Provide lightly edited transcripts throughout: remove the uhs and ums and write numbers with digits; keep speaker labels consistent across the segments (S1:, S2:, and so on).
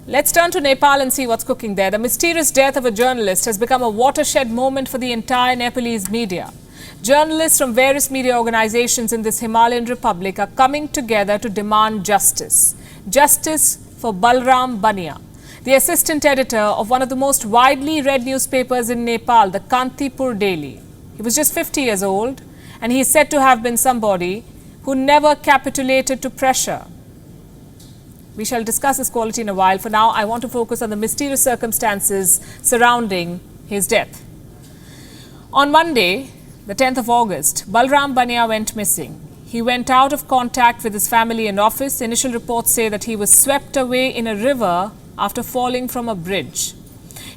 S1: Let's turn to Nepal and see what's cooking there. The mysterious death of a journalist has become a watershed moment for the entire Nepalese media. Journalists from various media organizations in this Himalayan republic are coming together to demand justice. Justice for Balram Bania, the assistant editor of one of the most widely read newspapers in Nepal, the Kantipur Daily. He was just 50 years old and he is said to have been somebody who never capitulated to pressure. We shall discuss his quality in a while. For now, I want to focus on the mysterious circumstances surrounding his death. On Monday, the 10th of August, Balram Bania went missing. He went out of contact with his family and office. Initial reports say that he was swept away in a river after falling from a bridge.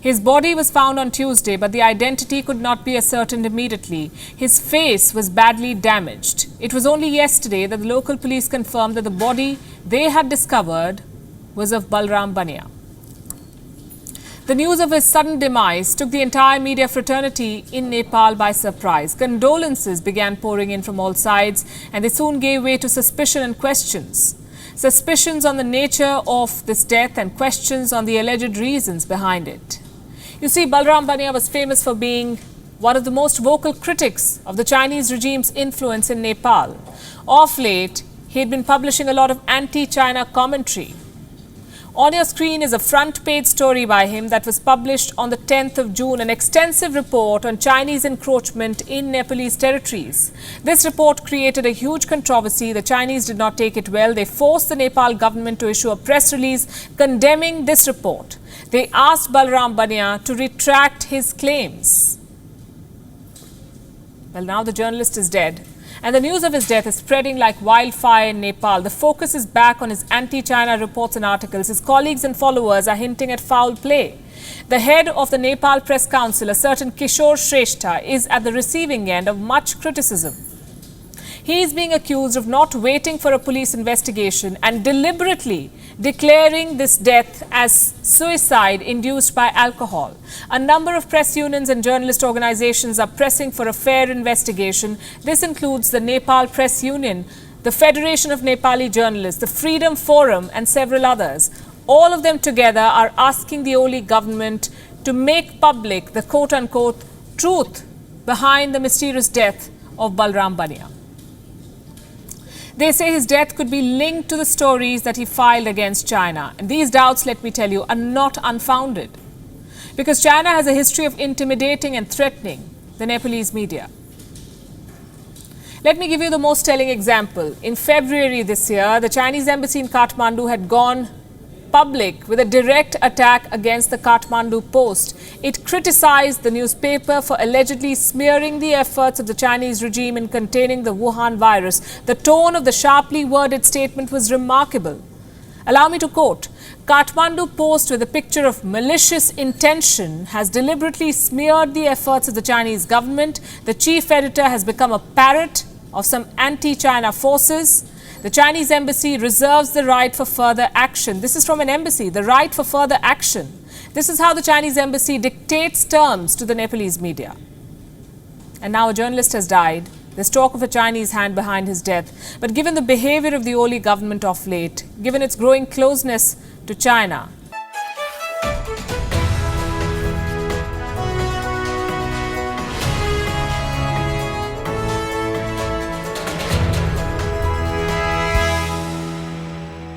S1: His body was found on Tuesday, but the identity could not be ascertained immediately. His face was badly damaged. It was only yesterday that the local police confirmed that the body they had discovered was of Balram Bania. The news of his sudden demise took the entire media fraternity in Nepal by surprise. Condolences began pouring in from all sides, and they soon gave way to suspicion and questions. Suspicions on the nature of this death and questions on the alleged reasons behind it. You see, Balram Bania was famous for being one of the most vocal critics of the Chinese regime's influence in Nepal. Of late, he had been publishing a lot of anti-China commentary. On your screen is a front-page story by him that was published on the 10th of June, an extensive report on Chinese encroachment in Nepalese territories. This report created a huge controversy. The Chinese did not take it well. They forced the Nepal government to issue a press release condemning this report. They asked Balram Bania to retract his claims. Well, now the journalist is dead, and the news of his death is spreading like wildfire in Nepal. The focus is back on his anti-China reports and articles. His colleagues and followers are hinting at foul play. The head of the Nepal Press Council, a certain Kishore Shrestha, is at the receiving end of much criticism. He is being accused of not waiting for a police investigation and deliberately declaring this death as suicide induced by alcohol. A number of press unions and journalist organizations are pressing for a fair investigation. This includes the Nepal Press Union, the Federation of Nepali Journalists, the Freedom Forum, and several others. All of them together are asking the Oli government to make public the quote-unquote truth behind the mysterious death of Balram Bania. They say his death could be linked to the stories that he filed against China. And these doubts, let me tell you, are not unfounded. Because China has a history of intimidating and threatening the Nepalese media. Let me give you the most telling example. In February this year, the Chinese embassy in Kathmandu had gone public with a direct attack against the Kathmandu Post. It criticized the newspaper for allegedly smearing the efforts of the Chinese regime in containing the Wuhan virus. The tone of the sharply worded statement was remarkable. Allow me to quote, "Kathmandu Post, with a picture of malicious intention, has deliberately smeared the efforts of the Chinese government. The chief editor has become a parrot of some anti-China forces. The Chinese embassy reserves the right for further action." This is from an embassy, the right for further action. This is how the Chinese embassy dictates terms to the Nepalese media. And now a journalist has died. There's talk of a Chinese hand behind his death. But given the behavior of the Oli government of late, given its growing closeness to China,